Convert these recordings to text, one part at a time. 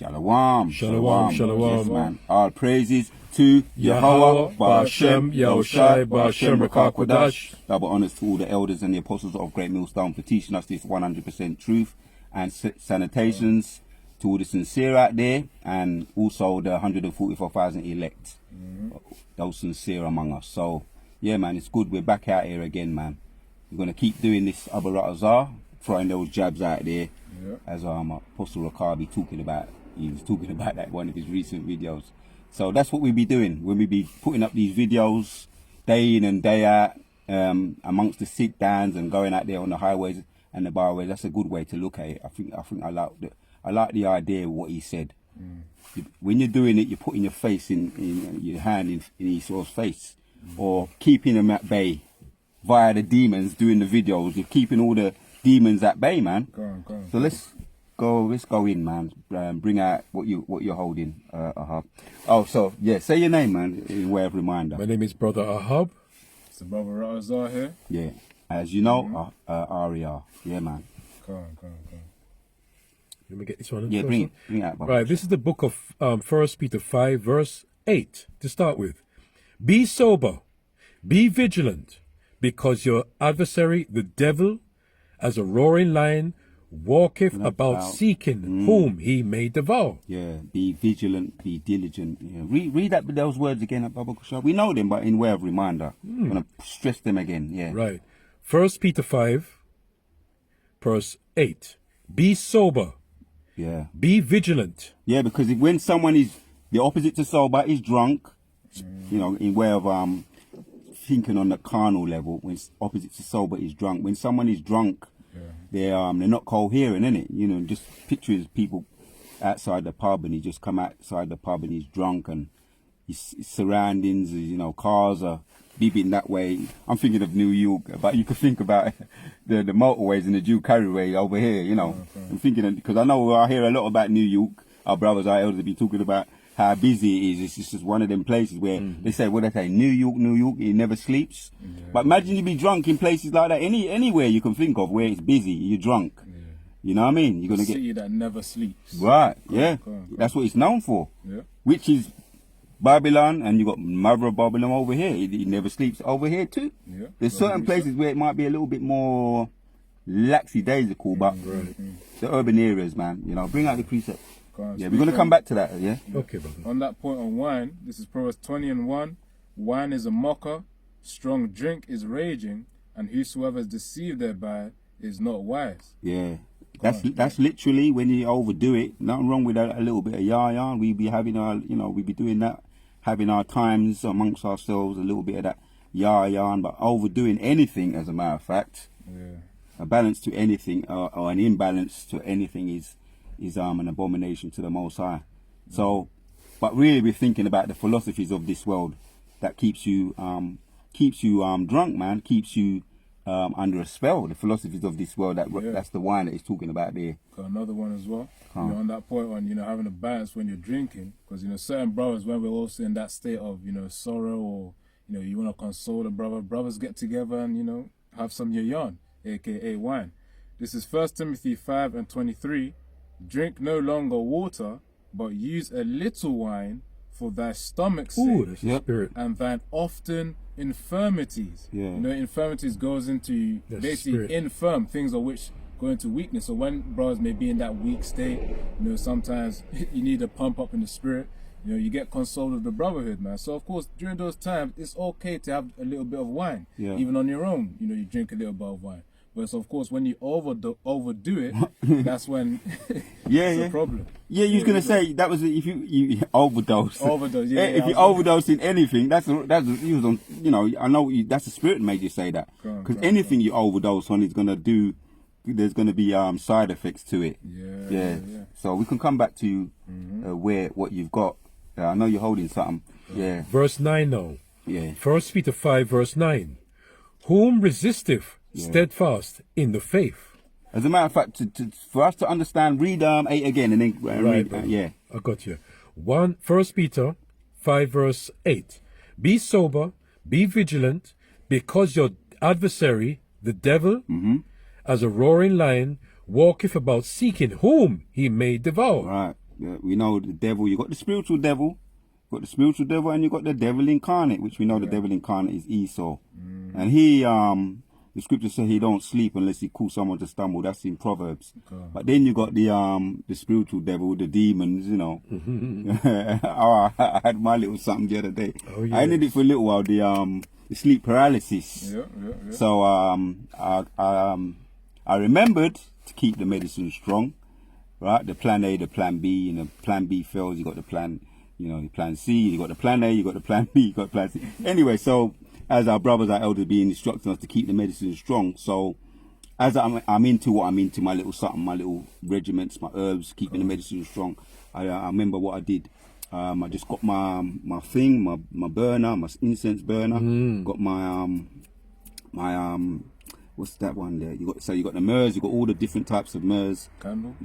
Shalom. Shalom, shalom. Yes, man. All praises to Yahweh, Ba'ashem, Yahushai, Ba'ashem, Rakah Kodash. Double honors to all the elders and the apostles of Great Millstone for teaching us this 100% truth, and salutations to all the sincere out there, and also the 144,000 elect, those sincere among us. So, yeah, man, it's good. We're back out here again, man. We're going to keep doing this Abarat Azar, throwing those jabs out there, as Apostle Rakah talking about. He was talking about that in one of his recent videos. So that's what we'll be doing when we be putting up these videos day in and day out, amongst the sit downs and going out there on the highways and the byways. That's a good way to look at it. I think I like the idea of what he said. When you're doing it, you're putting your face in your hand in Esau's face, or keeping them at bay via the demons. Doing the videos, you're keeping all the demons at bay, man. Go on. So let's go in, man. Bring out what you're holding. Oh, so yeah, say your name, man, in way of reminder. My name is Brother Ahab. It's the Brother Razar here. Yeah, as you know, Aria. Yeah, man. Go on. Let me get this one. Yeah, bring it out, brother. Right, this is the book of 1 Peter 5, verse 8, to start with. Be sober, be vigilant, because your adversary, the devil, as a roaring lion, walketh about seeking whom he may devour. Yeah, be vigilant, be diligent. Yeah. Read those words again at Baba Kushab. We know them, but in way of reminder. I'm going to stress them again. Yeah. Right. 1 Peter 5, verse 8. Be sober. Yeah. Be vigilant. Yeah, because when someone is the opposite to sober is drunk, you know, in way of thinking on the carnal level, when opposite to sober is drunk. When someone is drunk, they're not coherent, innit? You know, just pictures people outside the pub, and he just come outside the pub and he's drunk, and his surroundings, you know, cars are beeping that way. I'm thinking of New York, but you could think about the motorways and the Jew carriageway over here, you know. I'm thinking, because I know I hear a lot about New York. Our brothers, our elders have been talking about how busy it is. It's just one of them places where they say, what they say, New York, it never sleeps. But imagine you be drunk in places like that, anywhere you can think of where it's busy, you're drunk. You know what I mean? You're gonna get city that never sleeps. Right, Go on. That's what it's known for. Yeah. Which is Babylon, and you got Mother of Babylon over here. It never sleeps over here too. Yeah. There's certain places where it might be a little bit more lackadaisical, but the urban areas, man, you know, bring out the precept. Yeah, we're gonna come back to that. Yeah. Okay, brother. On that point on wine, this is Proverbs 20:1. Wine is a mocker, strong drink is raging, and whosoever is deceived thereby is not wise. Yeah. That's literally when you overdo it. Nothing wrong with a little bit of yarn. We be having our, you know, we be doing that, having our times amongst ourselves, a little bit of that yarn, but overdoing anything, as a matter of fact, a balance to anything or an imbalance to anything is an abomination to the Most High. So, but really we're thinking about the philosophies of this world that keeps you drunk, man, keeps you under a spell. The philosophies of this world, that's the wine that he's talking about there. Got another one as well. You know, on that point on, you know, having a balance when you're drinking, because, you know, certain brothers, when we're also in that state of, you know, sorrow, or, you know, you want to console a brother, brothers get together and, you know, have some yarn, aka wine. This is 1 Timothy 5:23. Drink no longer water, but use a little wine for thy stomach's sake, That's the spirit. and thine often infirmities. Yeah. You know, infirmities goes into That's basically spirit. infirm, things of which go into weakness. So when brothers may be in that weak state, you know, sometimes you need a pump up in the spirit. You know, you get consoled with the brotherhood, man. So of course, during those times, it's okay to have a little bit of wine, even on your own. You know, you drink a little bit of wine. But so of course, when you overdo it, that's when it's a problem. Yeah, you was gonna say that was if you overdose. Overdose, If you overdose in anything, that's you was on. You know, I know that's the spirit made you say that, because anything you overdose on is gonna do. There's gonna be side effects to it. Yeah. So we can come back to what you've got. I know you're holding something. Yeah. Verse 9 now. Yeah. 1 Peter 5, verse 9. Whom resisteth steadfast in the faith. As a matter of fact, for us to understand, read 8 again and then read. I got you. 1 Peter 5, verse 8. Be sober, be vigilant, because your adversary, the devil, as a roaring lion, walketh about seeking whom he may devour. Right. we know the devil. You got the spiritual devil. Got the spiritual devil, and you got the devil incarnate, which we know the devil incarnate is Esau. And he, the scripture says he don't sleep unless he calls someone to stumble. That's in Proverbs. But then you got the spiritual devil, the demons, you know. I had my little something the other day. Oh, yeah. I ended it for a little while, the sleep paralysis. So I remembered to keep the medicine strong, right? The plan A, the plan B, and the plan B fails, you got the plan, you know, the plan C, you got the plan A, you got the plan B, you got the plan C. Anyway, so as our brothers, our elders being instructing us to keep the medicine strong, so as I'm into what I'm into, my little something, my little regiments, my herbs, keeping the medicine strong, I remember what I did. I just got my thing, my burner, my incense burner, got my what's that one there? You got the myrrhs, you got all the different types of myrrhs. Candle?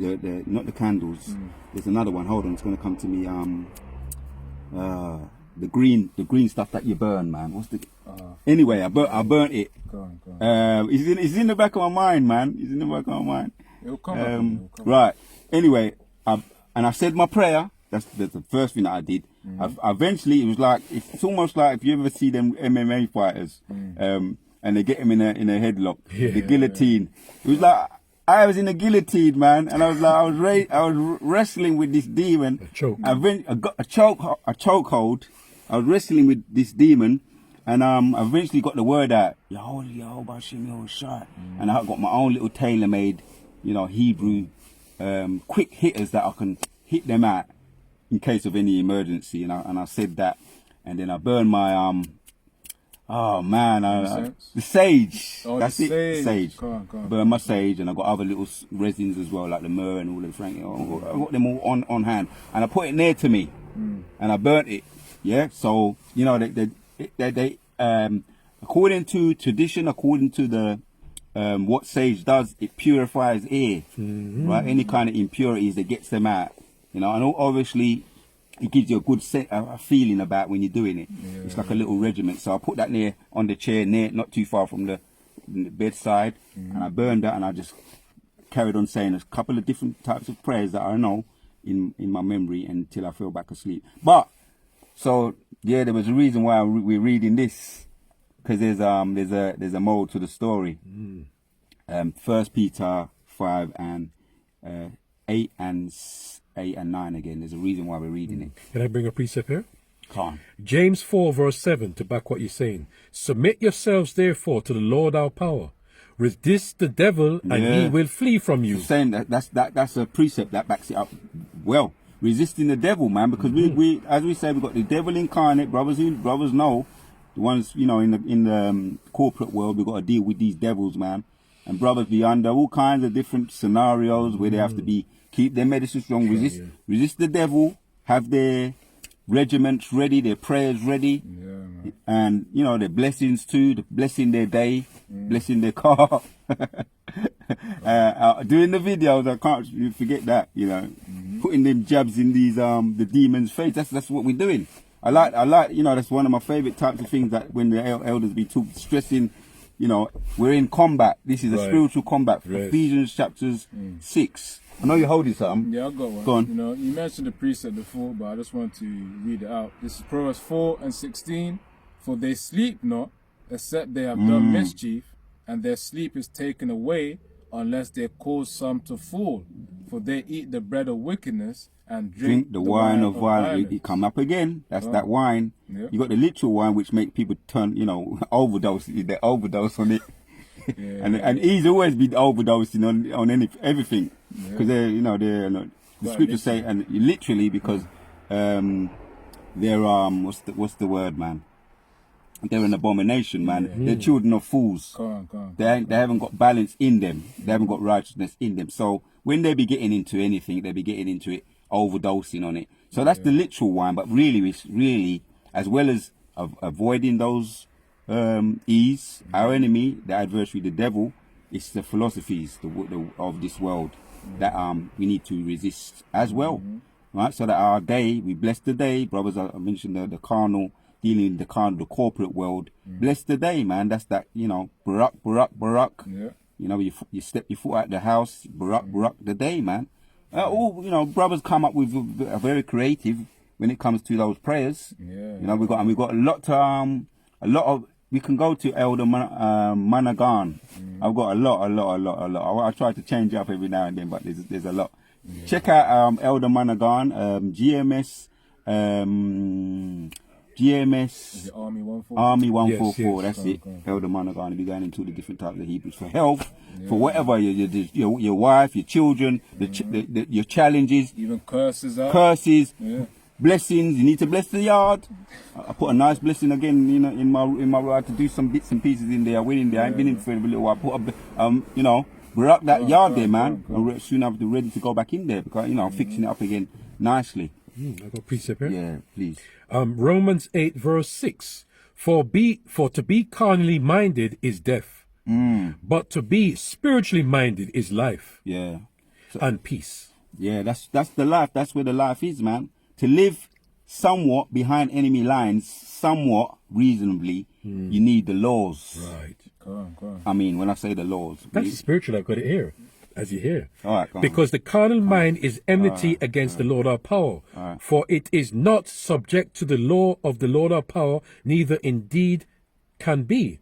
Not the candles. There's another one. Hold on, it's gonna come to me. The green stuff that you burn, man. What's the? Anyway, I burnt it. Go on. It's in the back of my mind, man. It's in the back of my mind. It'll come back. It'll come Right. Anyway, I said my prayer. That's the first thing that I did. Eventually, it was like it's almost like if you ever see them MMA fighters, and they get him in a headlock, the guillotine. It was like I was in a guillotine, man, and I was like I was wrestling with this demon. A choke. I got a chokehold. I was wrestling with this demon, and I eventually got the word out. Yehovah Shem Yahushai, and I got my own little tailor-made, you know, Hebrew, quick hitters that I can hit them at in case of any emergency. And I said that, and then I burned my oh man, the sage. Oh, that's the it, sage. Go on. Burn my sage, and I got other little resins as well, like the myrrh and all the frank. I got them all on hand, and I put it near to me, and I burnt it. Yeah, so you know they according to tradition, according to the what sage does, it purifies air, right? Any kind of impurities, that gets them out. You know, and obviously it gives you a good feeling about when you're doing it. It's like a little regiment. So I put that near on the chair, not too far from the bedside, and I burned that, and I just carried on saying a couple of different types of prayers that I know in my memory until I fell back asleep. But so yeah, there was a reason why we're reading this, because there's a moral to the story. 1 Peter 5 and 8 and 9 again. There's a reason why we're reading it. Can I bring a precept here? Come on. James 4 verse 7 to back what you're saying. Submit yourselves therefore to the Lord our power. Resist the devil and he will flee from you. Saying that's a precept that backs it up well. Resisting the devil, man, because we as we said, we've got the devil incarnate. Brothers know, the ones, you know, in the corporate world, we've got to deal with these devils, man. And brothers be under all kinds of different scenarios where they have to keep their medicine strong, resist the devil, have their regiments ready, their prayers ready, and you know, their blessings too, blessing their day, blessing their car. Doing the videos, I can't forget that, you know, putting them jabs in these the demon's face. That's what we're doing. I like, you know, that's one of my favorite types of things, that when the elders be stressing, you know, we're in combat. This is a spiritual combat. Ephesians chapters 6. I know you're holding something. Yeah, I got one. Go on. You know, you mentioned the precept before, but I just want to read it out. This is Proverbs 4 and 16. For they sleep not, except they have done mischief, and their sleep is taken away, unless they cause some to fall. For they eat the bread of wickedness and drink the wine of violence. It come up again. That's that wine. Yeah. You got the literal wine, which make people turn, you know, overdose. They overdose on it. And he's always been overdosing on everything, because the scriptures say, and literally, because they're what's the word, man? They're an abomination, man. They're children of fools. Go on. They haven't got balance in them. They haven't got righteousness in them. So when they be getting into anything, they be getting into it overdosing on it. So that's the literal wine. But really, it's really, as well as avoiding those ease, our enemy, the adversary, the devil, it's the philosophies of this world that we need to resist as well, right? So that our day, we bless the day, brothers. I mentioned the carnal, dealing in the carnal, the corporate world. Bless the day, man. That's that, you know, Barak. Yeah. You know, you step your foot out the house, Barak the day, man. All brothers come up with are very creative when it comes to those prayers. Yeah. We've got a lot of. We can go to Elder Managan. I've got a lot. I try to change it up every now and then, but there's a lot. Yeah. Check out Elder Managan, GMS. Is it Army 144? Army 144, Yes. that's it. Elder Managan will be going into the different types of Hebrews for health, for whatever your wife, your children, your challenges, even curses. Yeah. Blessings. You need to bless the yard. I put a nice blessing again, in my yard to do some bits and pieces in there. I went in there. I ain't been in for a little while. I put we're up that yard there, man. And soon I'll be ready to go back in there because I'm fixing it up again nicely. I got precept here. Yeah, please. Romans 8 verse 6. For to be carnally minded is death, but to be spiritually minded is life. Yeah. And peace. Yeah, that's the life. That's where the life is, man. To live somewhat behind enemy lines, somewhat reasonably, you need the laws. Right. Go on. I mean, when I say the laws, That's spiritual. I've got it here, as you hear. All right, go on. Because the carnal mind is enmity against the Lord our power. For it is not subject to the law of the Lord our power, neither indeed can be.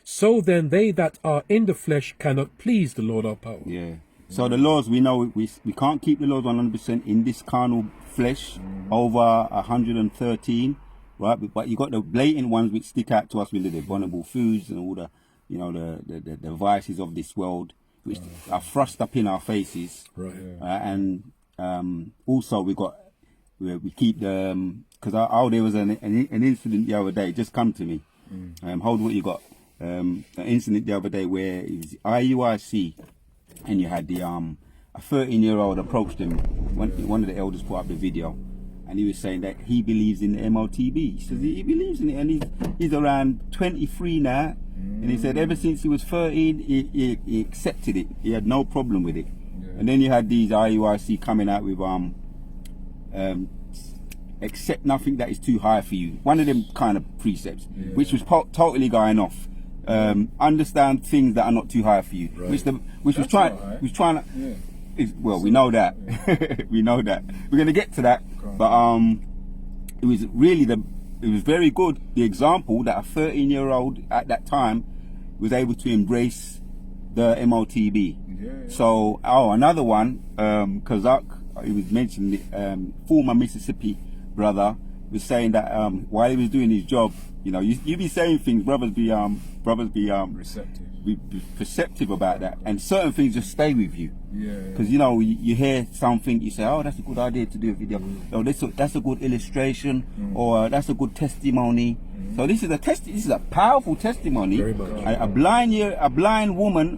So then they that are in the flesh cannot please the Lord our power. Yeah. So the laws, we know we can't keep the laws 100% in this carnal flesh over 113, right? But you got the blatant ones which stick out to us with the abominable foods and all the, the vices of this world, which are thrust up in our faces. Right. And also we keep the, because there was an incident the other day, just come to me. Hold what you got. An incident the other day where it was IUIC, and you had a 13-year-old approached him. One of the elders put up the video, and he was saying that he believes in the M.O.T.B. He says he believes in it, and he's around 23 now. And he said ever since he was 13, he accepted it. He had no problem with it. And then you had these IUIC coming out with accept nothing that is too high for you. One of them kind of precepts, which was totally going off. Understand things that are not too high for you, which was trying to. Well, we know that. We know that. We're gonna get to that, but it was really it was very good. The example that a 13-year-old at that time was able to embrace the M.O.T.B. So, another one, Kazak, he was mentioning, former Mississippi brother was saying that while he was doing his job, you be saying things, brothers be Receptive. Be perceptive about that, and certain things just stay with you. Because you hear something, you say, oh, that's a good idea to do a video. Oh, that's a good illustration, or that's a good testimony. So this is a powerful testimony. Very much. A blind woman,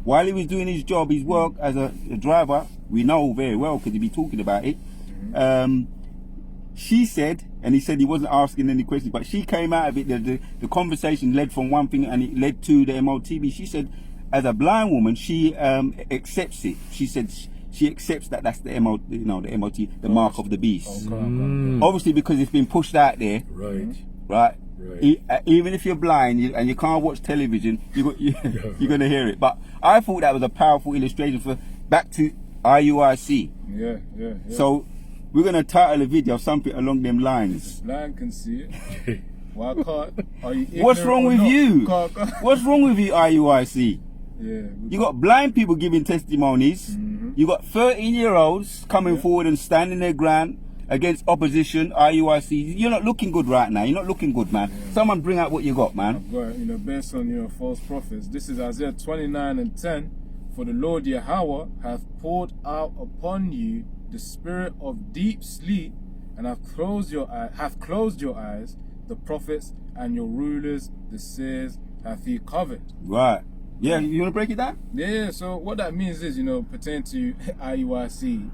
while he was doing his job, his work as a driver, we know very well because he'd be talking about it. She said, and he said he wasn't asking any questions, but she came out of it. The conversation led from one thing and it led to the M.O.T.B. She said, as a blind woman, she accepts it. She said she accepts that that's the M.O.T., the mark of the beast. Obviously, because it's been pushed out there. Right. Even if you're blind and you can't watch television, you're going to hear it. But I thought that was a powerful illustration for back to IUIC. Yeah. So we're going to title a video something along them lines. Blind can see it. Why can't? Are you ignorant? What's wrong with you? What's wrong with you, IUIC? You got blind people giving testimonies. You got 13-year-olds coming forward and standing their ground against opposition, IUIC. You're not looking good right now. You're not looking good, man. Someone bring out what you got, man. I've got, based on, false prophets. This is Isaiah 29:10. For the Lord Yahweh hath poured out upon you the spirit of deep sleep, and hath closed your eyes, the prophets and your rulers, the seers hath he covered. Right. Yeah, you want to break it down? Yeah, so what that means is, pertaining to IUIC,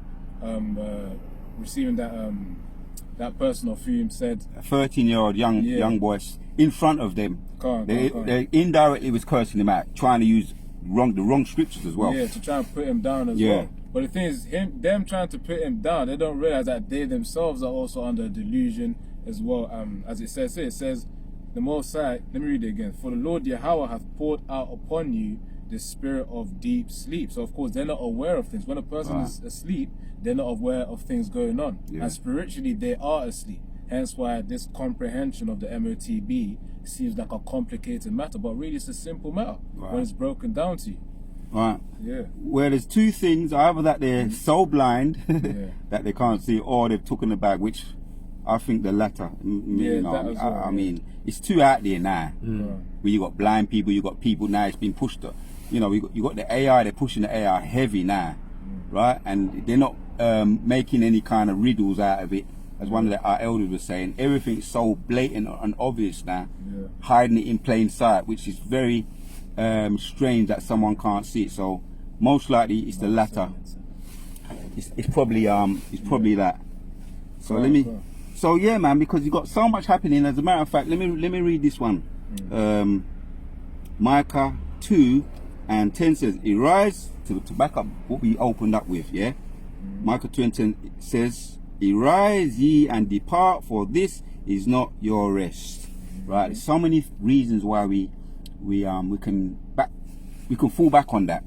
receiving that person of whom said a 13-year-old young boy in front of them. They indirectly was cursing him out, trying to use the wrong scriptures as well. Yeah, to try and put him down as well. But the thing is, them trying to put him down, they don't realize that they themselves are also under delusion as well. As it says here, it says, the Most High, let me read it again. For the Lord Yahweh hath poured out upon you the this spirit of deep sleep. So of course they're not aware of things. When a person is asleep, they're not aware of things going on. And spiritually they are asleep. Hence why this comprehension of the M.O.T.B seems like a complicated matter, but really it's a simple matter when it's broken down to you. Right. Yeah. Where there's two things, either that they're so blind that they can't see, or they've taken the bag, which I think the latter. You know, that as well, I mean, it's too out there now. Where you got blind people, you got people now. It's been pushed. You know, you got the AI. They're pushing the AI heavy now, right? And they're not making any kind of riddles out of it. As one of our elders was saying, everything's so blatant and obvious now, hiding it in plain sight, which is very strange that someone can't see it. So most likely it's the latter. It's probably that. So let me. So yeah, man, because you got so much happening. As a matter of fact, let me read this one. Micah 2:10 says, "Arise," to back up what we opened up with. Yeah, Micah 2:10 says, "Arise ye and depart, for this is not your rest." Right. There's so many reasons why we can fall back on that.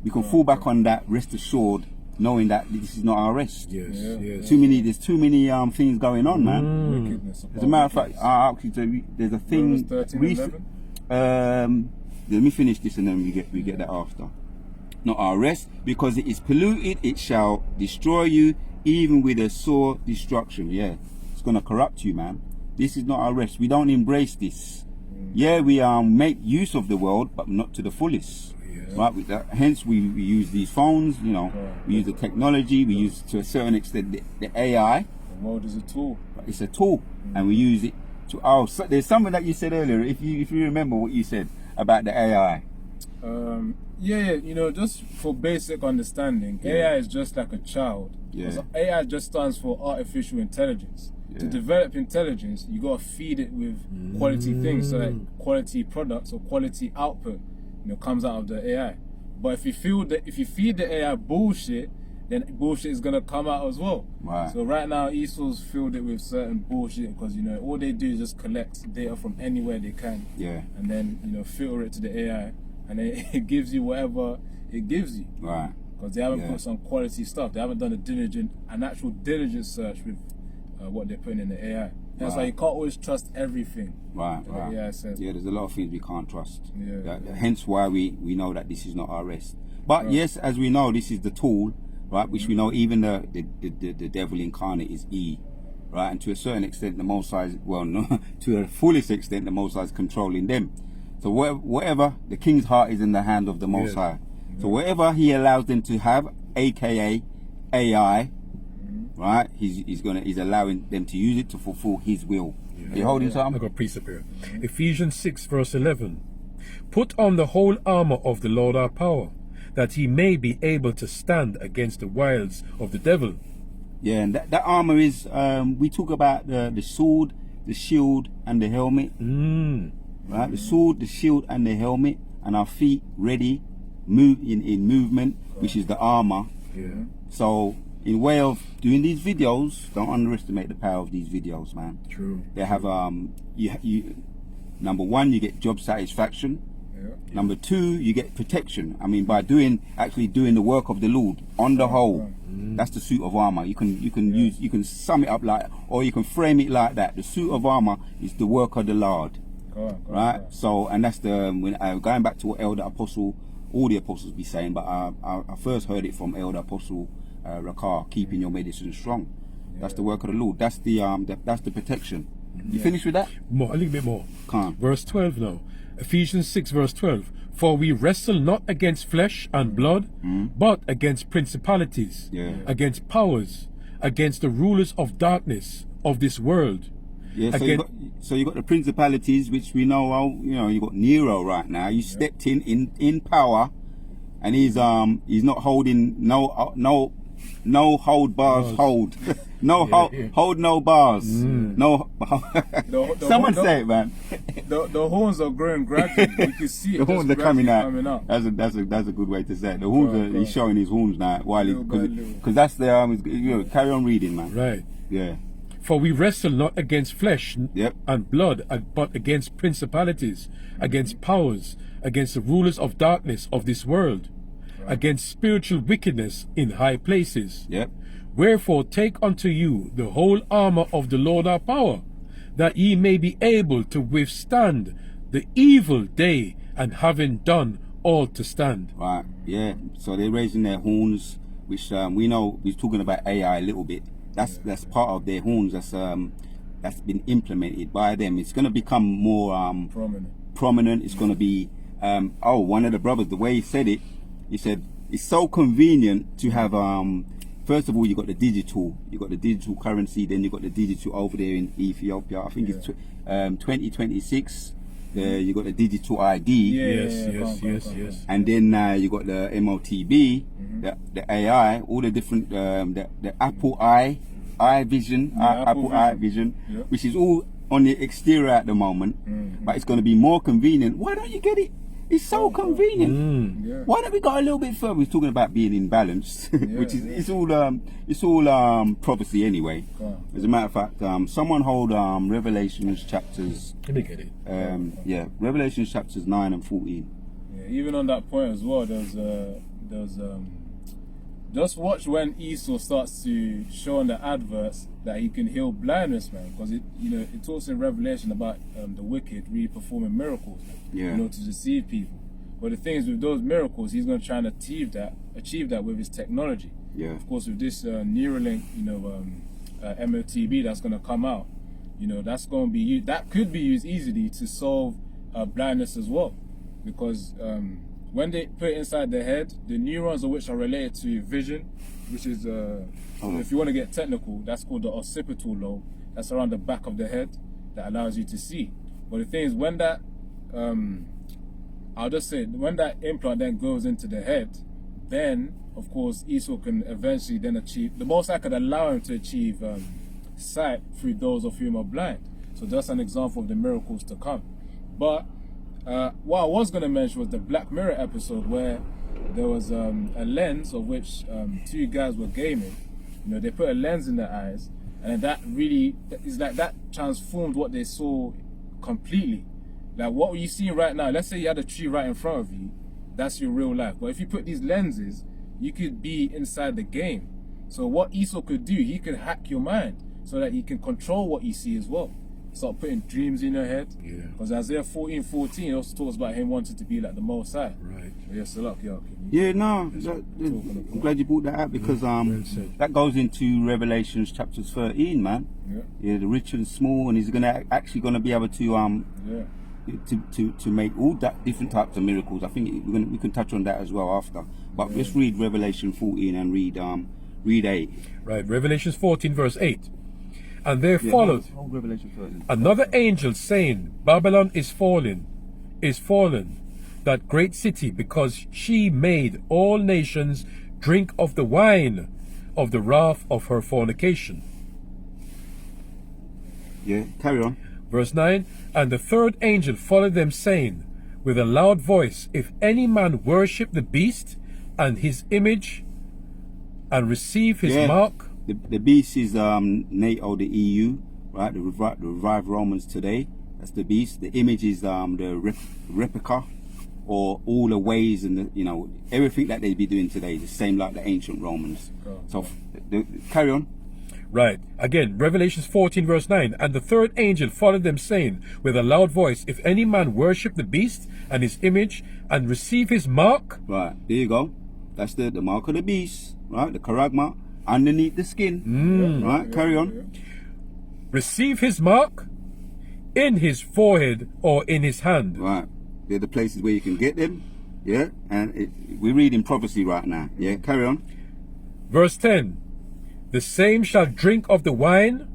We can fall back on that. Rest assured, knowing that this is not our rest. There's too many things going on, man. As a matter of fact, actually, there's a thing. Let me finish this and then we get that after. Not our rest, because it is polluted, it shall destroy you, even with a sore destruction. Yeah, it's gonna corrupt you, man. This is not our rest. We don't embrace this. Yeah, we make use of the world, but not to the fullest. Right? Hence, we use these phones. You know, we use the technology. We use, to a certain extent, the AI. The world is a tool. It's a tool, and we use it to our. So there's something that you said earlier. If you remember what you said about the AI. You know, just for basic understanding, AI is just like a child. So AI just stands for artificial intelligence. To develop intelligence, you gotta feed it with quality things, so that quality products or quality output, you know, comes out of the AI. But if you feed the AI bullshit, then bullshit is gonna come out as well. So right now, Esau's filled it with certain bullshit because, you know, all they do is just collect data from anywhere they can. And then, you know, filter it to the AI, and then it gives you whatever it gives you. Because they haven't put some quality stuff. They haven't done an actual diligent search with what they're putting in the AI. That's why you can't always trust everything. The AI says. Yeah, there's a lot of things we can't trust. Hence why we know that this is not our rest. But yes, as we know, this is the tool, right? Which we know even the devil incarnate is E, right? And to a certain extent, the Most High, to a fullest extent, the Most High is controlling them. So whatever, the king's heart is in the hand of the Most High. So whatever he allows them to have, aka AI, right? He's allowing them to use it to fulfill his will. Are you holding something? I got a precept here. Ephesians 6:11. Put on the whole armor of the Lord our power, that he may be able to stand against the wiles of the devil. Yeah, and that armor is, we talk about the sword, the shield, and the helmet. Right? The sword, the shield, and the helmet, and our feet ready, in movement, which is the armor. So, in way of doing these videos, don't underestimate the power of these videos, man. True. They have you number one, you get job satisfaction. Number two, you get protection. I mean, by actually doing the work of the Lord on the whole. That's the suit of armor. You can sum it up or you can frame it like that. The suit of armor is the work of the Lord. Right? So, and that's going back to what Elder Apostle, all the apostles be saying, but I first heard it from Elder Apostle Rakar, keeping your medicine strong. That's the work of the Lord. That's the protection. You finished with that? More, a little bit more. Come on. Verse 12 now. Ephesians 6:12. For we wrestle not against flesh and blood, but against principalities, against powers, against the rulers of darkness of this world. Yeah, so you got the principalities, which we know. You know, you got Nero right now. You stepped in power, and he's not holding no hold bars hold. Hold no bars. No. Someone say it, man. The horns are growing gradually. You can see it. The horns are coming out. That's a good way to say it. The horns he's showing his horns now while because that's the carry on reading, man. Right. Yeah. For we wrestle not against flesh Yep. and blood, but against principalities, against powers, against the rulers of darkness of this world, against spiritual wickedness in high places. Yep. Wherefore take unto you the whole armor of the Lord our power, that ye may be able to withstand the evil day, and having done all to stand. Right. Yeah. So they're raising their horns, which we know we're talking about AI a little bit. That's part of their horns. That's been implemented by them. It's going to become more prominent. It's going to be one of the brothers, the way he said it, he said it's so convenient to have first of all, you got the digital currency, then you got the digital over there in Ethiopia. I think it's 2026. You got the digital ID. Yes. And then you got the M.O.T.B, the AI, all the different the Apple Eye Vision, Apple Eye Vision, which is all on the exterior at the moment, but it's going to be more convenient. Why don't you get it? It's so convenient. Why don't we go a little bit further? We're talking about being in balance, which is it's all prophecy anyway. As a matter of fact, someone hold Revelations chapters. Let me get it. Revelations chapters 9 and 14. Yeah, even on that point as well, there's just watch when Esau starts to show on the adverts that he can heal blindness, man, because it talks in Revelation about the wicked really performing miracles, to deceive people. But the thing is, with those miracles, he's going to try and achieve that with his technology. Yeah. Of course, with this Neuralink, M.O.T.B that's going to come out, that's going to be used. That could be used easily to solve blindness as well, because when they put it inside the head, the neurons of which are related to vision, which is, if you want to get technical, that's called the occipital lobe. That's around the back of the head that allows you to see. But the thing is, when that, when that implant then goes into the head, then, of course, Esau can eventually then achieve, the most I could allow him to achieve sight through those of whom are blind. So that's an example of the miracles to come. But what I was going to mention was the Black Mirror episode where there was a lens of which two guys were gaming. They put a lens in their eyes, and that really is like that transformed what they saw completely. Like what you see right now, let's say you had a tree right in front of you, that's your real life. But if you put these lenses, you could be inside the game. So what Esau could do, he could hack your mind so that he can control what you see as well. Start putting dreams in your head. Because Isaiah 14:14 also talks about him wanting to be like the Most High. Right. Yes, so look, I'm glad you brought that out, because that goes into Revelations chapters 13, man. The rich and small, and he's actually gonna be able to to make all that different types of miracles. I think we can touch on that as well after. But let's read Revelation 14 and read 8. Right, Revelation 14 verse 8. And there followed another angel saying, Babylon is fallen, that great city, because she made all nations drink of the wine of the wrath of her fornication. Yeah, carry on. Verse 9, and the third angel followed them, saying with a loud voice, if any man worship the beast and his image, and receive his mark. The beast is NATO, the EU, right? The revived Romans today. That's the beast. The image is the replica, or all the ways and everything that they be doing today, the same like the ancient Romans. So carry on. Right. Again, Revelation 14 verse 9. And the third angel followed them, saying with a loud voice, if any man worship the beast and his image, and receive his mark. Right, there you go. That's the mark of the beast, right? The charagma underneath the skin. Right, carry on. Receive his mark in his forehead or in his hand. Right. They're the places where you can get them. Yeah. And we're reading prophecy right now. Yeah, carry on. Verse 10. The same shall drink of the wine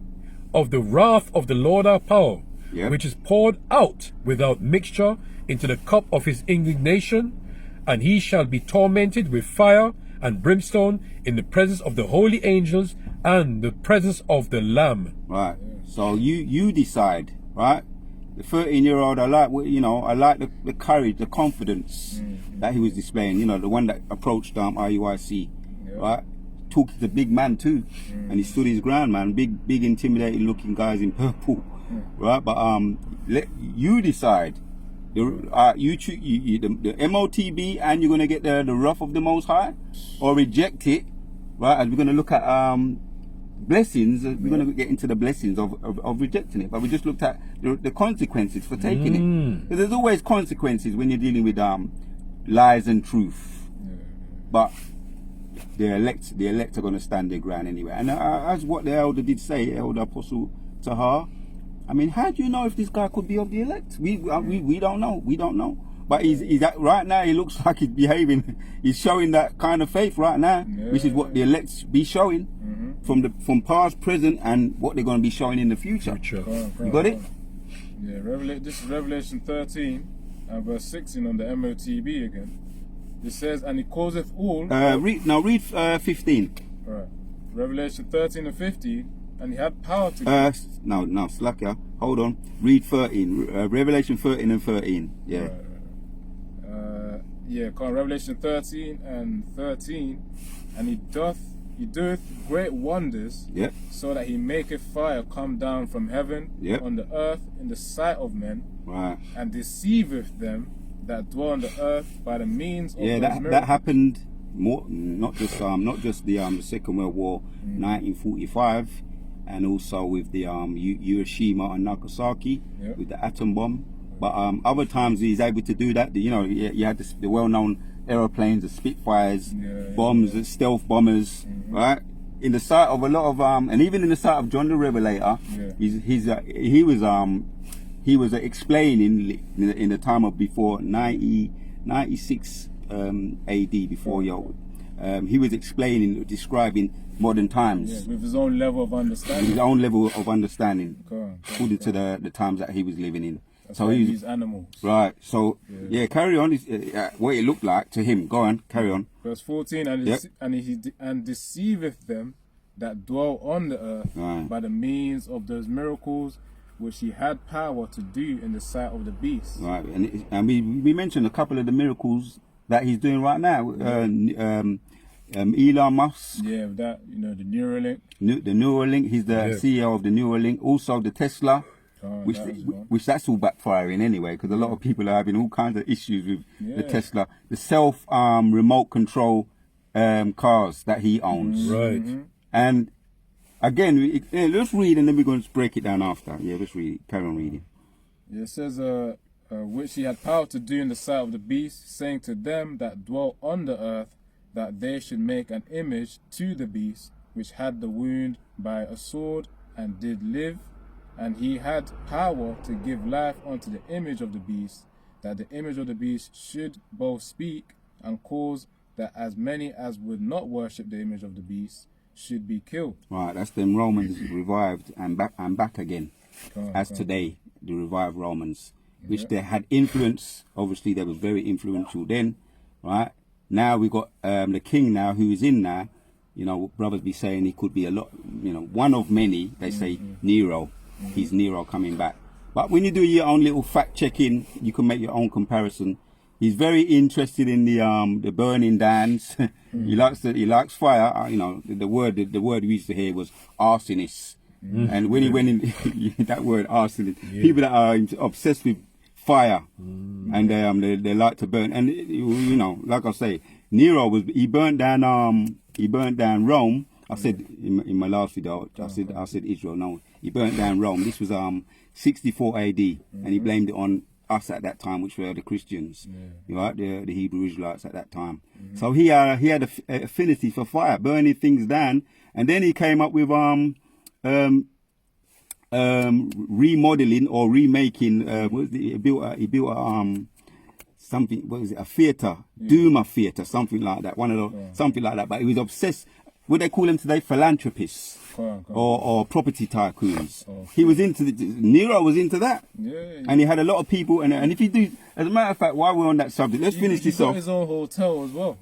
of the wrath of the Lord our power, which is poured out without mixture into the cup of his indignation, and he shall be tormented with fire and brimstone in the presence of the holy angels and the presence of the Lamb. Right. So you decide, right? The 13-year-old, I like the courage, the confidence that he was displaying. The one that approached IUIC, right? talking to big man too, and he stood his ground, man. Big intimidating looking guys in purple, right? But let you decide. The M.O.T.B, and you're gonna get the wrath of the Most High, or reject it, right? And we're gonna look at blessings. We're gonna get into the blessings of rejecting it, but we just looked at the consequences for taking it. Because there's always consequences when you're dealing with lies and truth, but the elect are gonna stand their ground anyway. And as what the elder did say, Elder Apostle Tahar. I mean, how do you know if this guy could be of the elect? We don't know. We don't know. But he's right now. He looks like he's behaving. He's showing that kind of faith right now, which is what the elects be showing from past, present, and what they're going to be showing in the future. You got it? Yeah. This is Revelation 13 and verse 16 on the M.O.T.B again. It says, "And he causeth all." Read 15. Right. Revelation 13 and 15. And he had power to no, slacker. Hold on. Read 13. Revelation 13 and 13. Yeah. Revelation 13 and 13. And he doeth great wonders, so that he maketh fire come down from heaven on the earth in the sight of men, right, and deceiveth them that dwell on the earth by the means of those miracles. That happened more, not just the Second World War, 1945. And also with the Hiroshima and Nagasaki with the atom bomb, but other times he's able to do that. You had the well-known aeroplanes, the Spitfires, bombs, the stealth bombers, right? In the sight of a lot of and even in the sight of John the Revelator, he was explaining in the time of before 96 AD, before he was describing modern times with his own level of understanding. According to the times that he was living in. That's so he's animals. Right. So carry on. What it looked like to him. Go on. Carry on. Verse 14. And deceiveth them that dwell on the earth by the means of those miracles which he had power to do in the sight of the beast. Right. And we mentioned a couple of the miracles that he's doing right now. Elon Musk. Yeah, that, the Neuralink. The Neuralink. He's the CEO of the Neuralink. Also the Tesla, which that's all backfiring anyway, because a lot of people are having all kinds of issues with the Tesla. The self remote control cars that he owns. Right. And again, let's read and then we're going to break it down after. Yeah, let's read it. Carry on reading. Yeah, it says, which he had power to do in the sight of the beast, saying to them that dwell on the earth, that they should make an image to the beast, which had the wound by a sword, and did live. And he had power to give life unto the image of the beast, that the image of the beast should both speak, and cause that as many as would not worship the image of the beast should be killed. Right, that's them Romans revived and back again. Today, the revived Romans, which they had influence. Obviously, they were very influential then, right? Now we got the king now who is in now. Brothers be saying he could be a lot, one of many. They say Nero. He's Nero coming back. But when you do your own little fact checking, you can make your own comparison. He's very interested in the burning dance. He likes fire. The word we used to hear was arsonist. And when he went in, that word arsonist, people that are obsessed with fire, and they like to burn. And like I say, Nero he burnt down Rome. I said in my last video, I said Israel. No, he burnt down Rome. This was 64 AD, and he blamed it on us at that time, which were the Christians, right? The Hebrew Israelites at that time. So he had an affinity for fire, burning things down, and then he came up with remodeling or remaking. He built something. What was it? A theater, Duma theater, something like that. One of those, something like that. But he was obsessed. What they call them today, philanthropists or property tycoons. He was into Nero was into that, and he had a lot of people. And if you do, as a matter of fact, while we're on that subject, let's finish this off. His own hotel as well.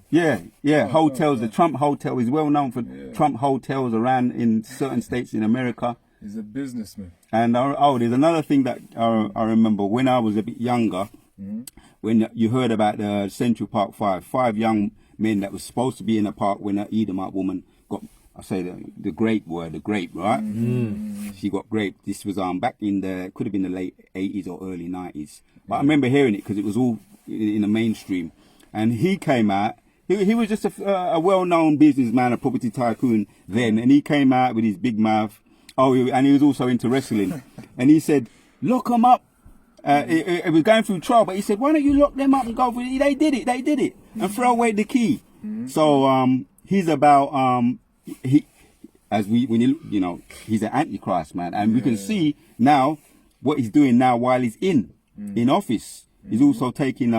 Hotels. The Trump Hotel is well known for Trump hotels around in certain states in America. He's a businessman. And there's another thing that I remember when I was a bit younger, when you heard about the Central Park five young men that was supposed to be in the park when an Edomite woman got, I say the grape word, the grape, right? She got grape. This was back in the, could have been the late 80s or early 90s. But I remember hearing it because it was all in the mainstream. And he came out. He was just a well-known businessman, a property tycoon then, and he came out with his big mouth. Oh, and he was also into wrestling. And he said, "Lock them up." It was going through trial, but he said, "Why don't you lock them up and go for it?" They did it, and throw away the key. So he's about he's an antichrist, man, and we can see now what he's doing now while he's in office. He's also taking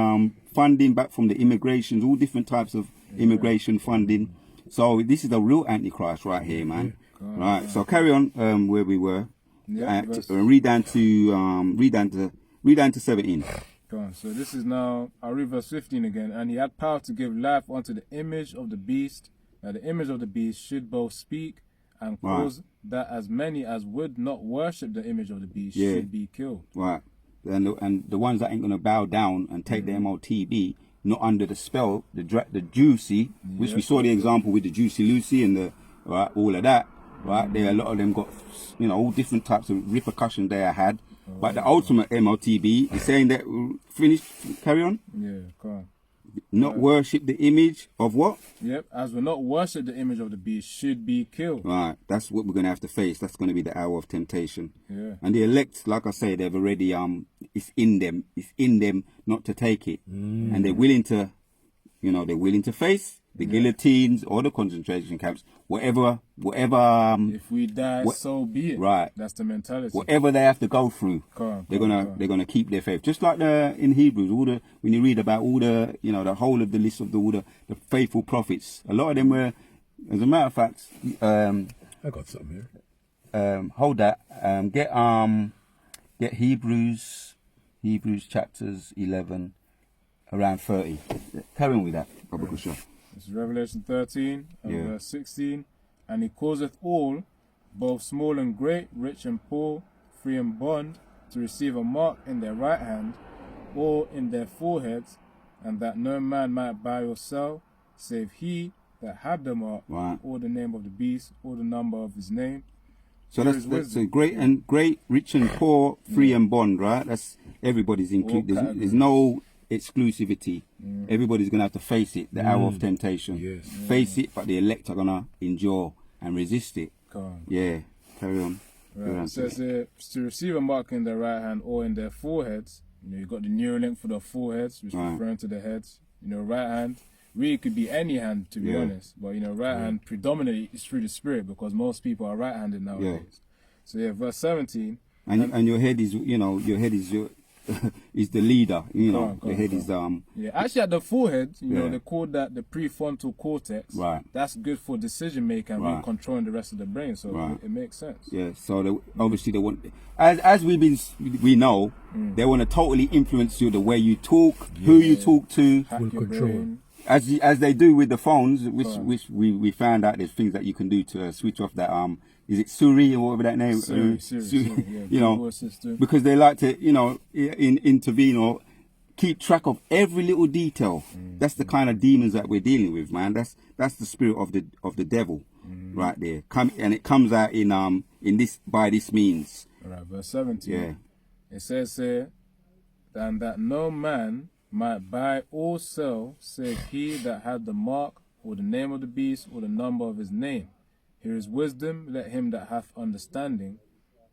funding back from the immigrations, all different types of immigration funding. So this is a real antichrist right here, man. Right. So carry on where we were. Yeah, read down to 17. Go on. So this is now, I'll read verse 15 again. And he had power to give life unto the image of the beast. Now the image of the beast should both speak and cause that as many as would not worship the image of the beast should be killed. Right. And the ones that ain't gonna bow down and take the M.O.T.B, not under the spell, the juicy, which we saw the example with the Juicy Lucy and the all of that. Right. There, a lot of them got all different types of repercussions they had. But the ultimate M.O.T.B is saying that finish. Carry on. Yeah. Go on. Not worship the image of what? Yep, as will not worship the image of the beast should be killed. Right, that's what we're going to have to face. That's going to be the hour of temptation. Yeah. And the elect, like I say, they've already, it's in them not to take it. And they're willing to, they're willing to face the guillotines or the concentration camps, whatever. If we die, so be it. Right. That's the mentality. Whatever they have to go through, they're gonna keep their faith. Just like in Hebrews, when you read about all the the whole of the list of the faithful prophets, a lot of them were, as a matter of fact, I got something here. Hold that. Get Hebrews chapters 11, around 30. Carry on with that, Baba Kusha. It's Revelation 13 and verse 16. And he causeth all, both small and great, rich and poor, free and bond, to receive a mark in their right hand or in their foreheads, and that no man might buy or sell, save he that had the mark, or the name of the beast, or the number of his name. So that's a great, rich and poor, free and bond, right? That's everybody's included. There's no exclusivity. Everybody's gonna have to face it, the hour of temptation. Yes. Face it, but the elect are gonna endure and resist it. Yeah, carry on. Right. It says here, to receive a mark in their right hand or in their foreheads. You got the Neuralink for the foreheads, which is referring to the heads. Right hand really could be any hand, to be honest, but right hand predominantly is through the spirit, because most people are right-handed nowadays. So verse 17. And your head is is the leader, the head is actually at the forehead, they call that the prefrontal cortex. Right. That's good for decision making and controlling the rest of the brain, so it makes sense. Yeah, so obviously they want, as we know, they want to totally influence you, the way you talk, who you talk to, full control. As they do with the phones, which we found out there's things that you can do to switch off that is it Siri or whatever that name? Siri, because they like to, intervene or keep track of every little detail. That's the kind of demons that we're dealing with, man. That's the spirit of the devil, right there. And it comes out in this by this means. All right, verse 17. Yeah. It says here, and that no man might buy or sell, save he that had the mark, or the name of the beast, or the number of his name. Here is wisdom, let him that hath understanding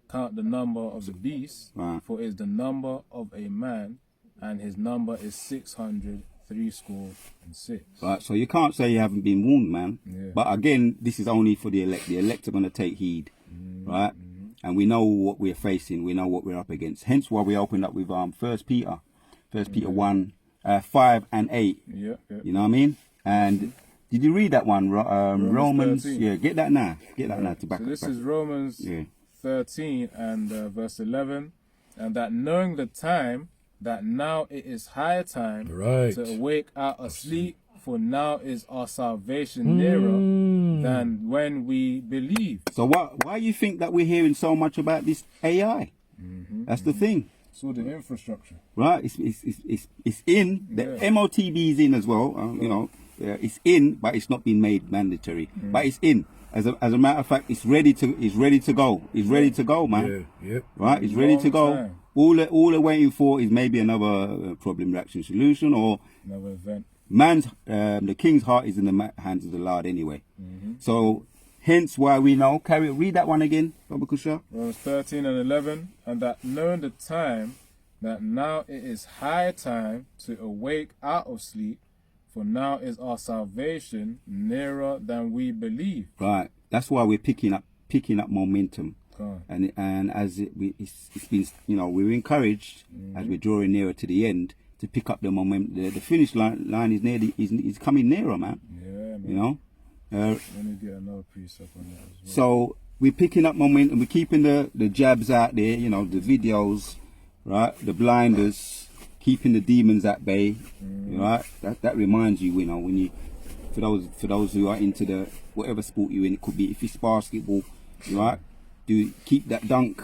count the number of the beast, for it is the number of a man, and his number is 666. Right, so you can't say you haven't been warned, man. Yeah. But again, this is only for the elect. The elect are going to take heed, right? And we know what we're facing. We know what we're up against. Hence why we opened up with 1 Peter 1, 5 and 8. Yeah. You know what I mean? And did you read that one? Romans 13. Yeah, get that now. Now to back. So this is Romans 13 and verse 11. And that knowing the time, that now it is high time to awake out of sleep, for now is our salvation nearer than when we believe. So why you think that we're hearing so much about this AI? That's the thing. So the infrastructure. Right, it's in, the M.O.T.B is in as well, it's in, but it's not been made mandatory. But it's in. As a matter of fact, it's ready to go. It's ready to go, man. Yeah. Right? It's ready to go. Time. All they're waiting for is maybe another problem reaction solution, or Another event. the king's heart is in the hands of the Lord anyway. So hence why we know. Read that one again, Baba Kusha. Romans 13 and 11, and that knowing the time, that now it is high time to awake out of sleep, for now is our salvation nearer than we believe. Right. That's why we're picking up momentum. God. And as it's been, we're encouraged as we're drawing nearer to the end to pick up the momentum. The finish line is coming nearer, man. Yeah, man. You know. Let me get another precept on that as well. So we're picking up momentum. We're keeping the jabs out there. The videos, right? The blinders, keeping the demons at bay. Right. That reminds you, when you, for those who are into the whatever sport you're in, it could be if it's basketball, right? Keep that dunk,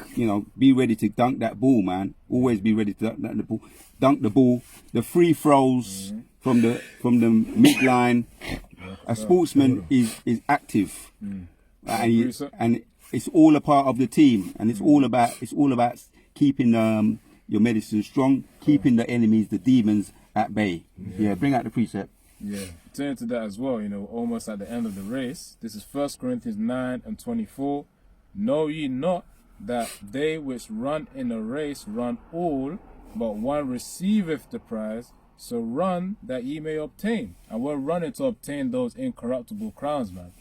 be ready to dunk that ball, man. Always be ready to dunk the ball. The free throws from the midline. A sportsman is active, and it's all a part of the team, and it's all about keeping your medicine strong, keeping the enemies, the demons at bay. Yeah, bring out the precept. Yeah, turning to that as well, almost at the end of the race. This is 1 Corinthians 9 and 24. Know ye not that they which run in a race run all, but one receiveth the prize? So run that ye may obtain. And we're running to obtain those incorruptible crowns, man.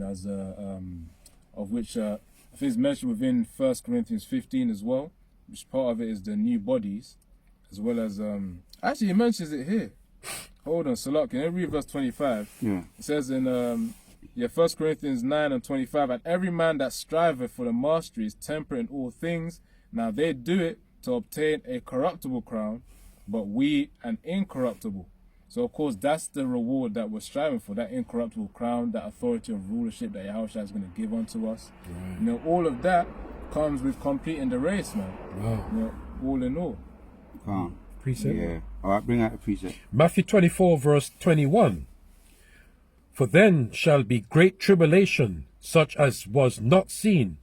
As of which I think it's mentioned within 1 Corinthians 15 as well, which part of it is the new bodies, as well as actually he mentions it here. Hold on, Salak, can you read verse 25? Yeah. It says in 1 Corinthians 9 and 25, and every man that striveth for the mastery is temperate in all things. Now they do it to obtain a corruptible crown, but we an incorruptible. So of course that's the reward that we're striving for, that incorruptible crown, that authority of rulership that Yahushua is going to give unto us. Right. All of that comes with completing the race, man. Wow. All in all. Precept? Yeah. All right, bring out the precept. Matthew 24 verse 21. For then shall be great tribulation, such as was not seen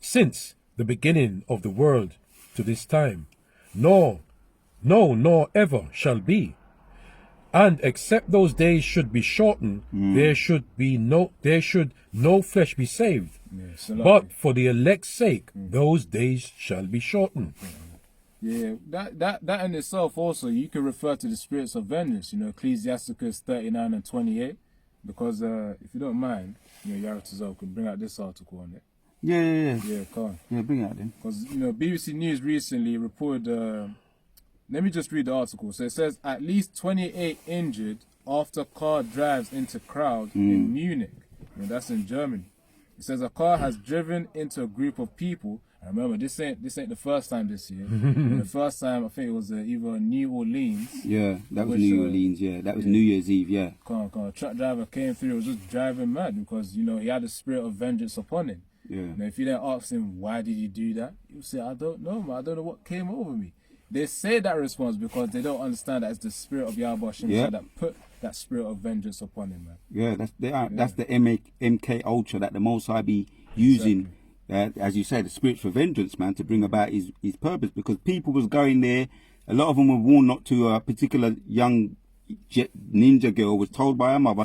since the beginning of the world to this time, nor ever shall be. And except those days should be shortened, there should no flesh be saved. But for the elect's sake, those days shall be shortened. Yeah, that in itself also, you can refer to the spirits of vengeance, Ecclesiasticus 39 and 28. Because if you don't mind, Yaratazal can bring out this article on it. Yeah, come on. Yeah, bring it out then. Because, BBC News recently reported, let me just read the article. So it says, at least 28 injured after car drives into crowd in Munich. That's in Germany. It says a car has driven into a group of people. I remember, this ain't the first time this year. The first time, I think it was either New Orleans. Yeah, that was New Orleans, yeah. That was New Year's Eve, yeah. A truck driver came through, was just driving mad because, he had the spirit of vengeance upon him. Yeah. If you then ask him, why did you do that? He'll say, I don't know, man. I don't know what came over me. They say that response because they don't understand that it's the spirit of Yahweh Shem that put that spirit of vengeance upon him, man. Yeah, that's the MK Ultra that the Most High be using. As you say, the spirit for vengeance, man, to bring about his purpose. Because people was going there, a lot of them were warned not to. A particular young ninja girl was told by her mother,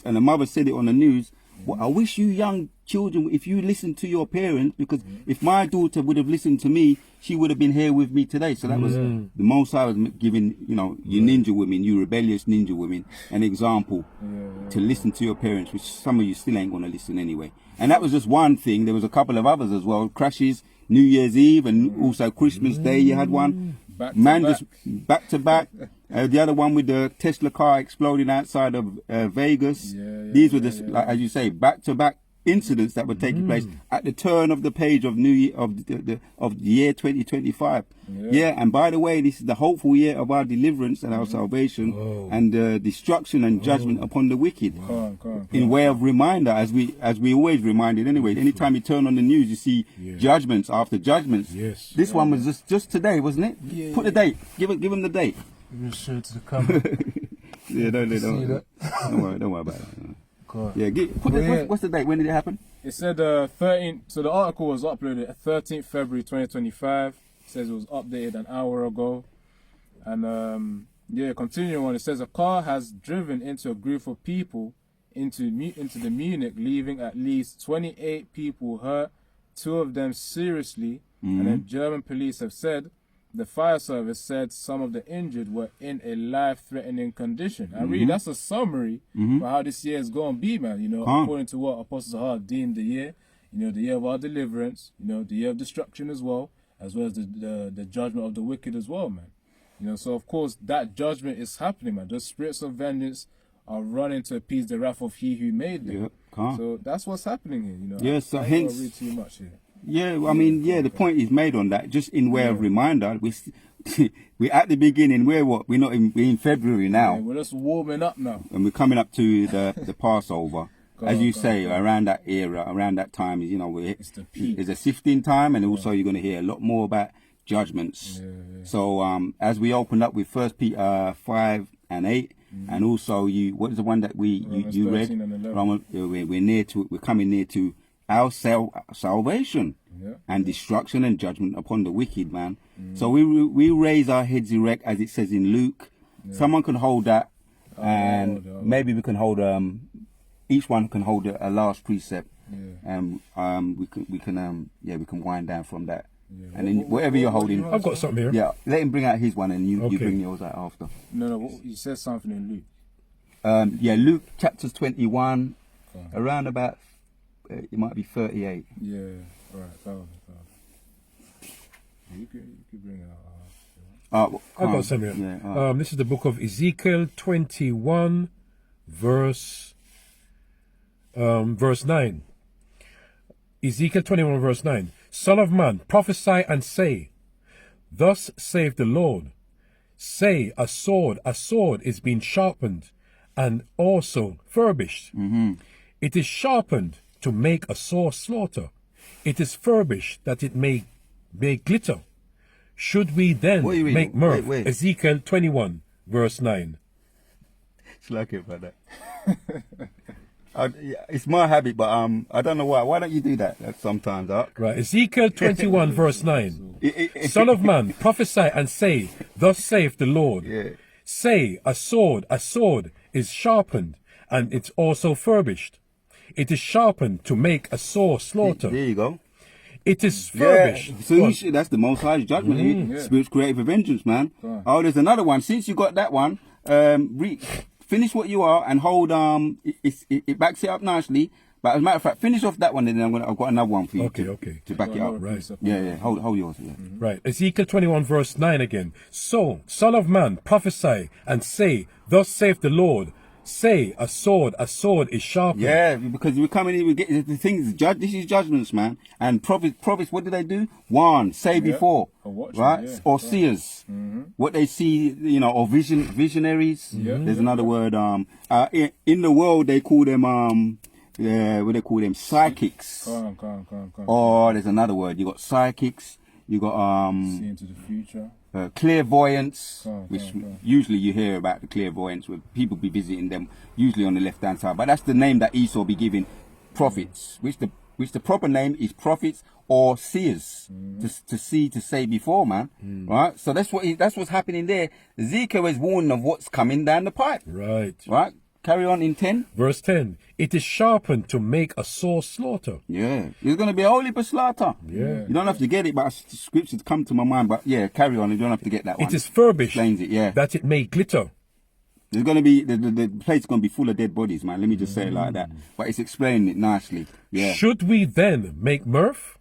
and the mother said it on the news. Well, I wish you young children, if you listen to your parents, because if my daughter would have listened to me, she would have been here with me today. So that was the Most High was giving, you ninja women, you rebellious ninja women, an example to listen to your parents, which some of you still ain't going to listen anyway. And that was just one thing. There was a couple of others as well. Crashes, New Year's Eve, and also Christmas Day. You had one. Just back to back. The other one with the Tesla car exploding outside of Vegas. These were just, like, as you say, back to back incidents that were taking place at the turn of the page of the year 2025. And by the way, this is the hopeful year of our deliverance and our salvation and destruction and judgment upon the wicked. In way of reminder, as we always reminded anyway. Anytime you turn on the news, you see judgments after judgments. This one was just today, wasn't it? Put the date. Give him the date. Show it to the camera. Yeah, don't see that? don't worry about it. God. Yeah, what's the date? When did it happen? It said 13. So the article was uploaded 13th February 2025. It says it was updated an hour ago. And yeah, continuing on, it says a car has driven into a group of people into the Munich, leaving at least 28 people hurt, 2 of them seriously. And then German police have said the fire service said some of the injured were in a life-threatening condition. And really, that's a summary for how this year is going to be, man. You know, according to what Apostle Hart deemed the year, you know, the year of our deliverance, you know, the year of destruction as well as the judgment of the wicked as well, man. You know, so of course that judgment is happening, man. Those spirits of vengeance are running to appease the wrath of He who made them. So that's what's happening here, you know. Yeah, so I don't hence wanna read too much here. Yeah, I mean, yeah, the point is made on that. Just in way of reminder, we're at the beginning. We're not in. We're in February now, Yeah, we're just warming up now. and we're coming up to the Passover. As you say, around that era, around that time is, you know, It's the peak. it's a sifting time, and also you're going to hear a lot more about judgments. So as we opened up with First Peter 5 and 8, and also what is the one that Romans you read? 13 and 11. We're coming near to our salvation Yeah. and destruction and judgment upon the wicked, man. So we raise our heads erect, as it says in Luke. Someone can hold that, and maybe we can hold each one can hold a last precept, and we can wind down from that. And then whatever you're holding, I've got something here. yeah, let him bring out his one, and you Okay. bring yours out after. No, you said something in Luke. Yeah, Luke chapters 21, around about it might be 38. Yeah, right. You can bring it out. I've got something here. Yeah, This is the book of Ezekiel 21, verse 9. Ezekiel 21, verse 9. Son of man, prophesy and say, thus saith the Lord, say, a sword is being sharpened and also furbished. It is sharpened to make a sore slaughter. It is furbished that it may glitter. Should we then What are you reading? make mirth? Wait. Ezekiel 21, verse 9. It's like it, brother. It's my habit, but I don't know why. Why don't you do that sometimes, Ark? Right, Ezekiel 21, verse 9. Son of man, prophesy and say, thus saith the Lord. Yeah. Say, a sword is sharpened, and it's also furbished. It is sharpened to make a sore slaughter. There you go. It is furbished. Yeah. So that's the Most High's judgment. Spirit's creative for vengeance, man. Oh, there's another one. Since you got that one, finish what you are and hold. It backs it up nicely. But as a matter of fact, finish off that one, and then I've got another one for you. Okay. To back it up. Right. Yeah. Hold yours. Yeah. Right, Ezekiel 21, verse 9 again. So, son of man, prophesy and say, thus saith the Lord, say, a sword is sharpened. Yeah, because we're coming in, we get the things. This is judgments, man. And prophets, what do they do? One, say before, right? Or seers, what they see, you know, or visionaries. There's another word. In the world, they call them what they call them, psychics. Or there's another word. You got psychics. You got See into the future. Clairvoyance, which usually you hear about the clairvoyance, where people be visiting them, usually on the left hand side. But that's the name that Esau be giving prophets, which the proper name is prophets or seers, to see, to say before, man. Right. So that's what's happening there. Ezekiel is warning of what's coming down the pipe. Right. Carry on in 10. Verse 10. It is sharpened to make a sore slaughter. Yeah. There's going to be a holy slaughter. Yeah. You don't have to get it, but scriptures come to my mind. But yeah, carry on. You don't have to get that one. It is furbished, Explains it, yeah. that it may glitter. There's going to be, the place's going to be full of dead bodies, man. Let me just say it like that. But it's explaining it nicely. Yeah. Should we then make mirth?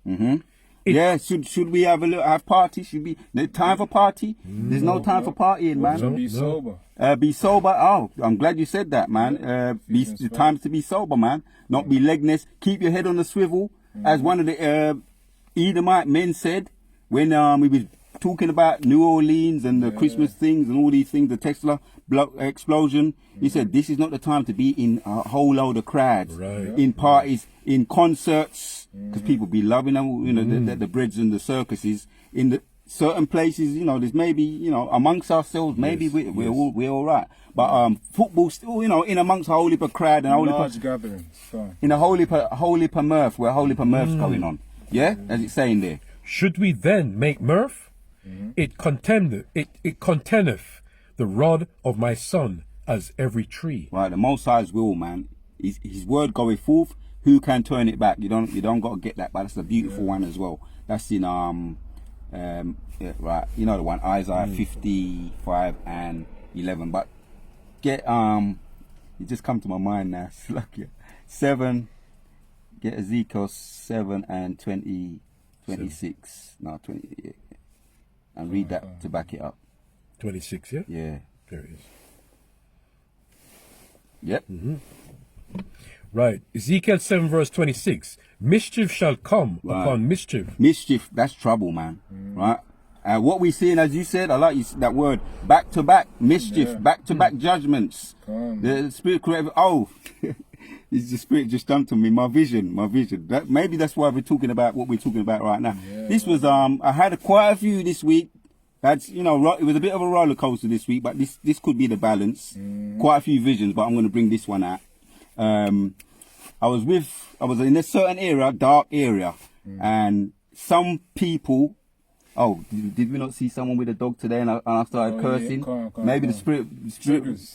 Yeah, should we have parties? Should be the time for party? There's no time for partying, man. Be sober. Be sober. Oh, I'm glad you said that, man. The time to be sober, man. Not be legless. Keep your head on the swivel, as one of the Edomite men said when we was talking about New Orleans and the Christmas things and all these things, the Tesla explosion. He said this is not the time to be in a whole load of crowds, in parties, in concerts, because people be loving them, you know, the breads and the circuses. certain places, you know, there's maybe, you know, amongst ourselves, maybe Yes, we're all right. But football still, you know, in amongst a holy crowd and holy Large gatherings. Go in a holy mirth, where holy mirth's going on. Yeah, as it's saying there. Should we then make mirth? It containeth the rod of my son as every tree. Right, the Most High's will, man. His word goeth forth. Who can turn it back? You don't got to get that, but that's a beautiful one as well. That's in yeah, right, you know the one, Isaiah 55 and 11. But get it just come to my mind now. It's like 7. Get Ezekiel 7 and 26. No, 20. Yeah. And read that to back it up. 26, yeah? Yeah. There it is. Yep. Right. Ezekiel 7 verse 26. Mischief shall come upon mischief. Mischief, that's trouble, man. Right? And what we're seeing, as you said, I like that word, back to back mischief, back to back judgments. The spirit creative. Oh, the spirit just jumped to me. My vision. Maybe that's why we're talking about what we're talking about right now. This was I had quite a few this week. That's, you know, it was a bit of a roller coaster this week, but this could be the balance. Quite a few visions, but I'm going to bring this one out. I was in a certain area, dark area, and some people. Oh, did we not see someone with a dog today? And I started cursing. Maybe the spirit.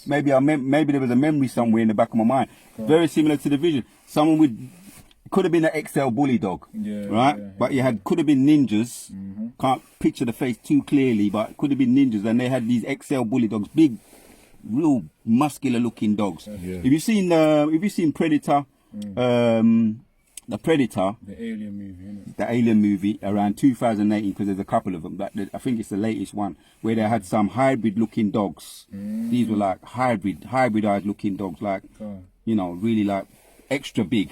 Maybe maybe there was a memory somewhere in the back of my mind. Very similar to the vision. Someone with could have been an XL bully dog, right? But you had could have been ninjas. Can't picture the face too clearly, but could have been ninjas, and they had these XL bully dogs, big, real muscular looking dogs. If you've seen Predator, the Predator, the Alien movie, innit? the Alien movie around 2018, because there's a couple of them. But I think it's the latest one where they had some hybrid looking dogs. These were like hybridized looking dogs, like you know, really like extra big.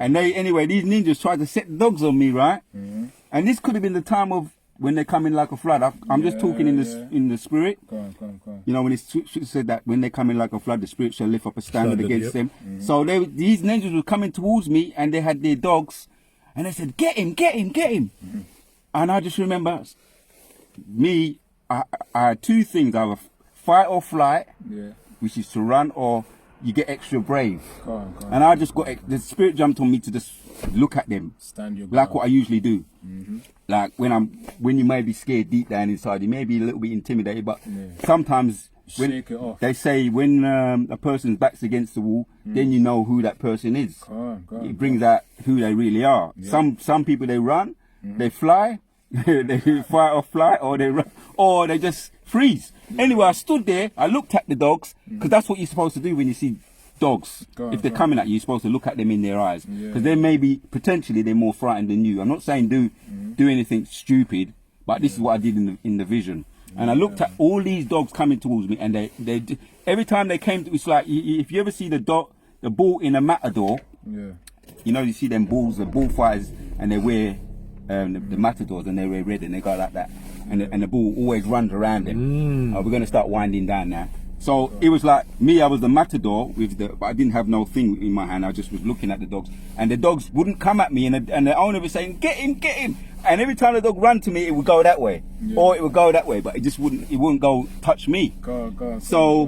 And these ninjas tried to set the dogs on me, right? And this could have been the time of when they come in like a flood. I'm just talking in the spirit. Go on. You know, when it said that when they come in like a flood, the spirit shall lift up a standard against them. So these ninjas were coming towards me, and they had their dogs, and they said, "Get him!" And I just remember me. I had two things: either fight or flight, which is to run, or you get extra brave. Go on. And I just got the spirit jumped on me to just look at them, Stand your like ground. what I usually do. Like when you may be scared deep down inside, you may be a little bit intimidated, but sometimes Shake it off. they say when a person's back's against the wall, then you know who that person is. Go on. It brings out who they really are. Some people, they run, they fly, they fight or fly, or they run, or they just freeze. Anyway, I stood there, I looked at the dogs, because that's what you're supposed to do when you see dogs. If they're coming at you, you're supposed to look at them in their eyes, because they may be potentially they're more frightened than you. I'm not saying do anything stupid, but this is what I did in the vision. And I looked at all these dogs coming towards me, and they every time they came to, it's like if you ever see the bull in a matador, you know, you see them bulls, the bullfighters, and they wear the matadors, and they wear red, and they go like that, and the bull always runs around them. We're going to start winding down now. So it was like me, I was the matador but I didn't have no thing in my hand. I just was looking at the dogs, and the dogs wouldn't come at me, and the owner was saying, "Get him!" And every time the dog ran to me, it would go that way, or it would go that way, but it wouldn't go touch me. Go. So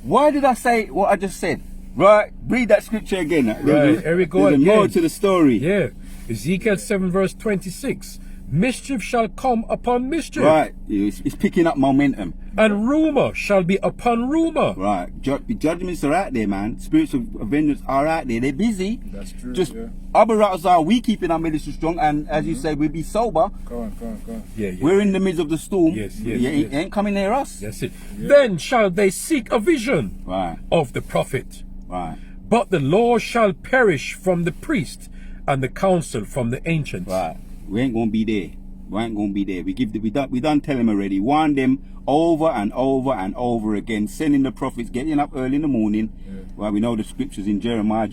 why did I say what I just said? Right, read that scripture again. Right, here we go There's again. more to the story. Yeah. Ezekiel 7 verse 26. Mischief shall come upon mischief. Right, it's picking up momentum. And rumor shall be upon rumor. Right, the judgments are out there, man. Spirits of vengeance are out there. They're busy. That's true. Just operators are we keeping our ministry strong, and as you say, we be sober. Go on. Yeah. We're in the midst of the storm. Yes. It ain't coming near us. That's it. Then shall they seek a vision of the prophet. Right. But the law shall perish from the priest, and the counsel from the ancients. Right. We ain't gonna be there. We done tell them already. Warn them over and over and over again. Sending the prophets, getting up early in the morning. Well, we know the scriptures in Jeremiah.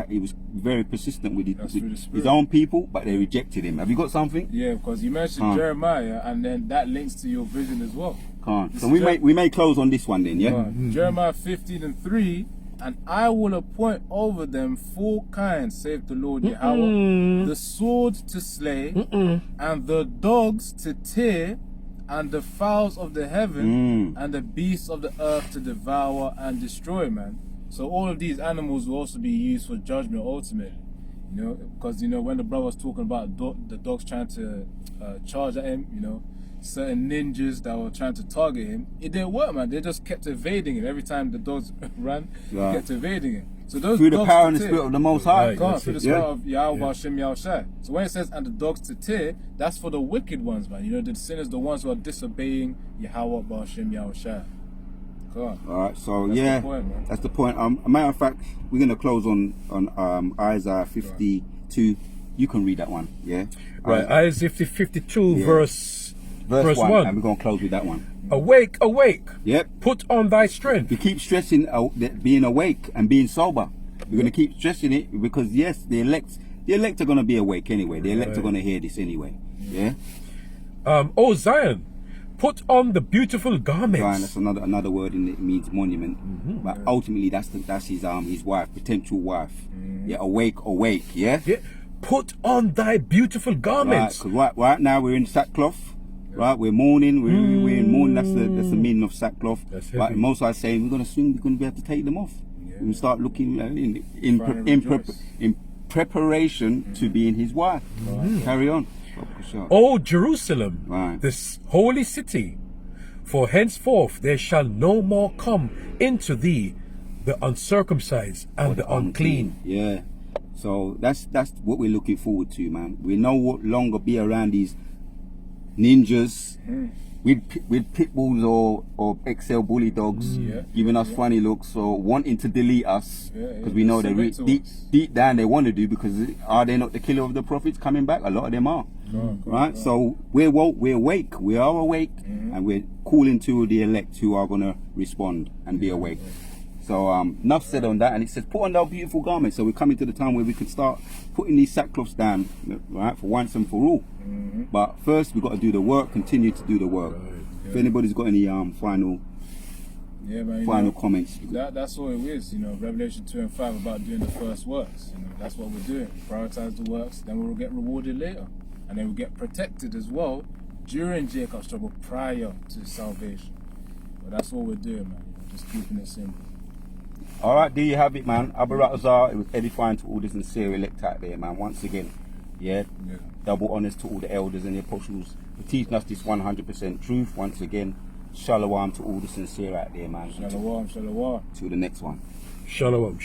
He was very persistent with his own people, but they rejected him. Have you got something? Yeah, because you mentioned Jeremiah, and then that links to your vision as well. So we may close on this one then, yeah? Jeremiah 15 and 3. And I will appoint over them 4 kinds, saith the Lord Yahweh, the sword to slay, and the dogs to tear, and the fowls of the heaven, and the beasts of the earth to devour and destroy, man. So all of these animals will also be used for judgment ultimately. You know, because, you know, when the brother was talking about the dogs trying to charge at him, you know, certain ninjas that were trying to target him, it didn't work, man. They just kept evading it. Every time the dogs ran, they kept evading it. So those through the dogs power to and the tear, spirit of the Most High. through the spirit of Yahweh Hashem Yahushai. So when it says, and the dogs to tear, that's for the wicked ones, man. You know, the sinners, the ones who are disobeying Yahweh Hashem Yahushai. All right, so That's the point, man. that's the point. A matter of fact, we're gonna close on Isaiah 52. You can read that one, yeah. Right, Isaiah 52, verse 1. and we're gonna close with that one. Awake, awake. Yep. Put on thy strength. We keep stressing being awake and being sober. We're gonna keep stressing it because yes, the elect are gonna be awake anyway. The elect are gonna hear this anyway. Yeah. O Zion, put on the beautiful garments. Zion, that's another word in it means monument. But ultimately, that's his wife, potential wife. Yeah, awake. Yeah. Yeah. Put on thy beautiful garments. Right now we're in sackcloth. Right, we're mourning. We're in mourning. That's the meaning of sackcloth. But Most are saying we're gonna soon be able to take them off. We start looking in preparation to being his wife. Carry on. O Jerusalem, Right. this holy city, for henceforth there shall no more come into thee the uncircumcised and the unclean. Yeah. So that's what we're looking forward to, man. We no longer be around these ninjas with pit bulls or XL bully dogs giving us funny looks or wanting to delete us because we know they deep down they want to do, because are they not the killer of the prophets coming back? A lot of them are. Right? So we're woke, we're awake, we are awake, and we're calling to the elect who are going to respond and be awake. So enough said on that. And it says put on our beautiful garments. So we're coming to the time where we can start putting these sackcloths down, right, for once and for all. But first we've got to do the work, continue to do the work. If anybody's got any final comments. That's all it is, you know. Revelation 2 and 5 about doing the first works. You know, that's what we're doing. Prioritize the works, then we'll get rewarded later. And then we'll get protected as well during Jacob's trouble prior to salvation. But that's all we're doing, man. Just keeping it simple. All right, there you have it, man. Abu Ratazar, it was edifying to all the sincere elect out there, man. Once again, double honors to all the elders and the apostles for teaching us this 100% truth. Once again, shalom to all the sincere out there, man. Shalom. Till the next one. Shalom.